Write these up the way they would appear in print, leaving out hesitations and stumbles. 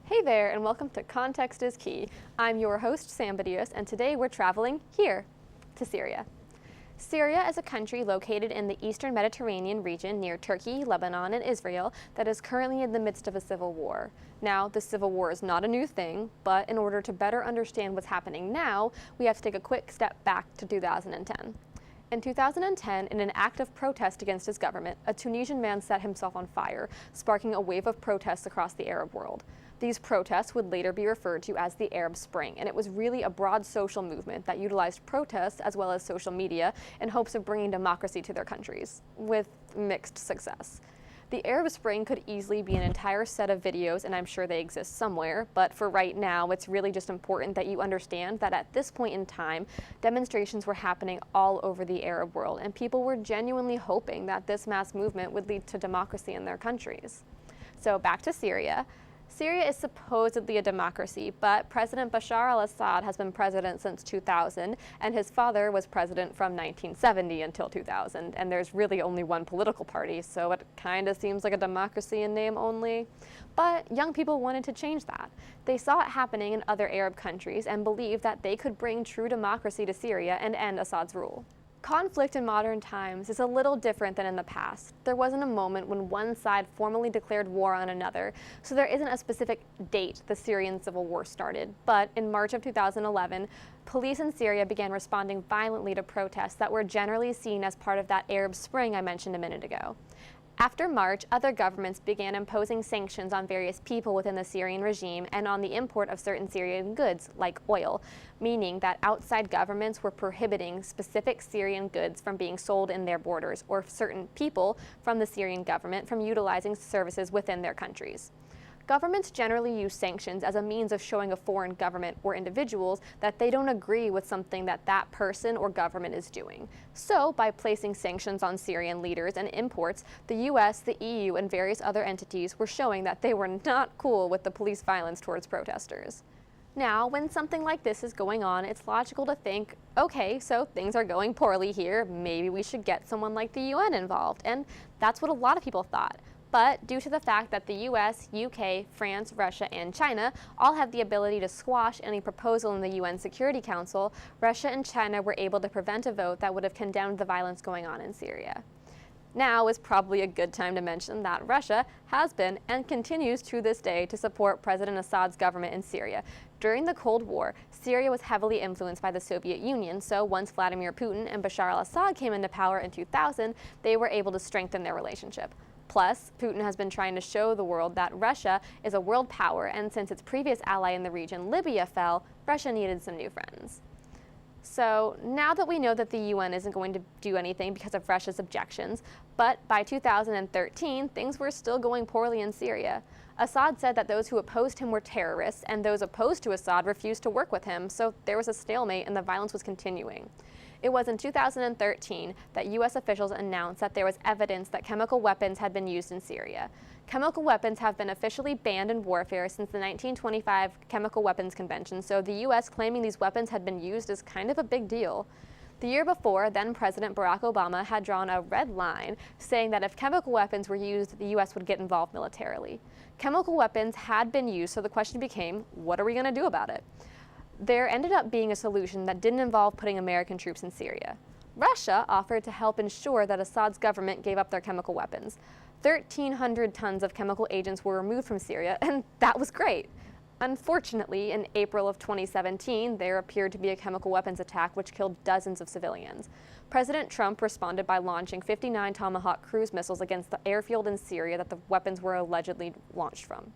Hey there, and welcome to Context is Key. I'm your host, Sam Badios, and today we're traveling here to Syria. Syria is a country located in the eastern Mediterranean region near Turkey, Lebanon, and Israel that is currently in the midst of a civil war. Now, the civil war is not a new thing, but in order to better understand what's happening now, we have to take a quick step back to 2010. In 2010, in an act of protest against his government, a Tunisian man set himself on fire, sparking a wave of protests across the Arab world. These protests would later be referred to as the Arab Spring, and it was really a broad social movement that utilized protests as well as social media in hopes of bringing democracy to their countries, with mixed success. The Arab Spring could easily be an entire set of videos, and I'm sure they exist somewhere, but for right now, it's really just important that you understand that at this point in time, demonstrations were happening all over the Arab world, and people were genuinely hoping that this mass movement would lead to democracy in their countries. So back to Syria. Syria is supposedly a democracy, but President Bashar al-Assad has been president since 2000, and his father was president from 1970 until 2000, and there's really only one political party, so it kind of seems like a democracy in name only. But young people wanted to change that. They saw it happening in other Arab countries and believed that they could bring true democracy to Syria and end Assad's rule. Conflict in modern times is a little different than in the past. There wasn't a moment when one side formally declared war on another, so there isn't a specific date the Syrian civil war started. But in March of 2011, police in Syria began responding violently to protests that were generally seen as part of that Arab Spring I mentioned a minute ago. After March, other governments began imposing sanctions on various people within the Syrian regime and on the import of certain Syrian goods, like oil, meaning that outside governments were prohibiting specific Syrian goods from being sold in their borders, or certain people from the Syrian government from utilizing services within their countries. Governments generally use sanctions as a means of showing a foreign government or individuals that they don't agree with something that that person or government is doing. So, by placing sanctions on Syrian leaders and imports, the US, the EU, and various other entities were showing that they were not cool with the police violence towards protesters. Now, when something like this is going on, it's logical to think, okay, so things are going poorly here, maybe we should get someone like the UN involved, and that's what a lot of people thought. But due to the fact that the US, UK, France, Russia, and China all have the ability to squash any proposal in the UN Security Council, Russia and China were able to prevent a vote that would have condemned the violence going on in Syria. Now is probably a good time to mention that Russia has been and continues to this day to support President Assad's government in Syria. During the Cold War, Syria was heavily influenced by the Soviet Union, so once Vladimir Putin and Bashar al-Assad came into power in 2000, they were able to strengthen their relationship. Plus, Putin has been trying to show the world that Russia is a world power, and since its previous ally in the region, Libya, fell, Russia needed some new friends. So now that we know that the UN isn't going to do anything because of Russia's objections, but by 2013, things were still going poorly in Syria. Assad said that those who opposed him were terrorists, and those opposed to Assad refused to work with him, so there was a stalemate and the violence was continuing. It was in 2013 that U.S. officials announced that there was evidence that chemical weapons had been used in Syria. Chemical weapons have been officially banned in warfare since the 1925 Chemical Weapons Convention, so the U.S. claiming these weapons had been used is kind of a big deal. The year before, then-President Barack Obama had drawn a red line, saying that if chemical weapons were used, the U.S. would get involved militarily. Chemical weapons had been used, so the question became, what are we going to do about it? There ended up being a solution that didn't involve putting American troops in Syria. Russia offered to help ensure that Assad's government gave up their chemical weapons. 1,300 tons of chemical agents were removed from Syria, and that was great. Unfortunately, in April of 2017, there appeared to be a chemical weapons attack which killed dozens of civilians. President Trump responded by launching 59 Tomahawk cruise missiles against the airfield in Syria that the weapons were allegedly launched from.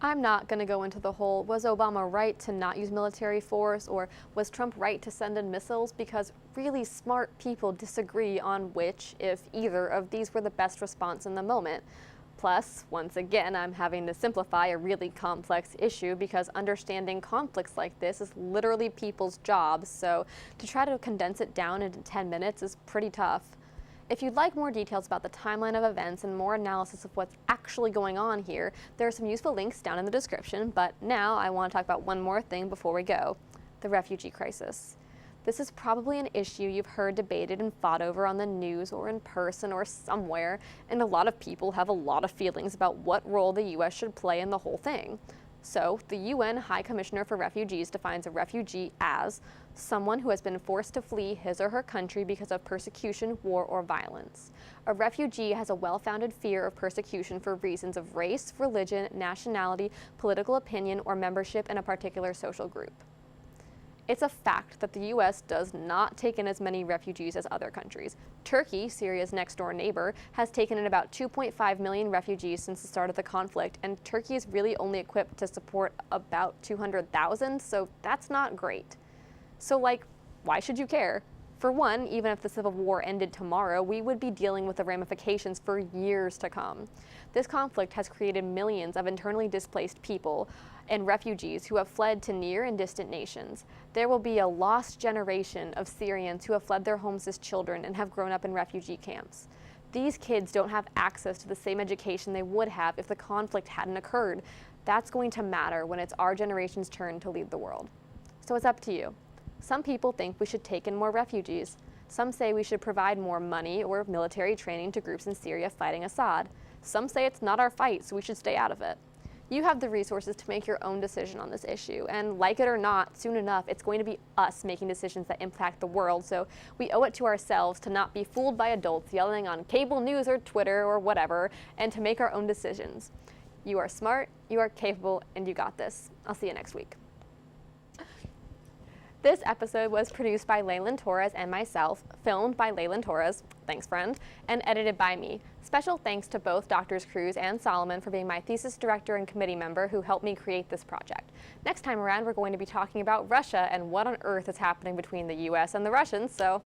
I'm not going to go into the whole, was Obama right to not use military force, or was Trump right to send in missiles, because really smart people disagree on which, if either, of these were the best response in the moment. Plus, once again, I'm having to simplify a really complex issue because understanding conflicts like this is literally people's jobs, so to try to condense it down into 10 minutes is pretty tough. If you'd like more details about the timeline of events and more analysis of what's actually going on here, there are some useful links down in the description, but now I want to talk about one more thing before we go: the refugee crisis. This is probably an issue you've heard debated and fought over on the news or in person or somewhere, and a lot of people have a lot of feelings about what role the U.S. should play in the whole thing. So, the UN High Commissioner for Refugees defines a refugee as someone who has been forced to flee his or her country because of persecution, war, or violence. A refugee has a well-founded fear of persecution for reasons of race, religion, nationality, political opinion, or membership in a particular social group. It's a fact that the U.S. does not take in as many refugees as other countries. Turkey, Syria's next-door neighbor, has taken in about 2.5 million refugees since the start of the conflict, and Turkey is really only equipped to support about 200,000, so that's not great. So, why should you care? For one, even if the civil war ended tomorrow, we would be dealing with the ramifications for years to come. This conflict has created millions of internally displaced people and refugees who have fled to near and distant nations. There will be a lost generation of Syrians who have fled their homes as children and have grown up in refugee camps. These kids don't have access to the same education they would have if the conflict hadn't occurred. That's going to matter when it's our generation's turn to lead the world. So it's up to you. Some people think we should take in more refugees. Some say we should provide more money or military training to groups in Syria fighting Assad. Some say it's not our fight, so we should stay out of it. You have the resources to make your own decision on this issue, and like it or not, soon enough, it's going to be us making decisions that impact the world, so we owe it to ourselves to not be fooled by adults yelling on cable news or Twitter or whatever, and to make our own decisions. You are smart, you are capable, and you got this. I'll see you next week. This episode was produced by Leyland Torres and myself, filmed by Leyland Torres, thanks friend, and edited by me. Special thanks to both Drs. Cruz and Solomon for being my thesis director and committee member who helped me create this project. Next time around, we're going to be talking about Russia and what on earth is happening between the US and the Russians, so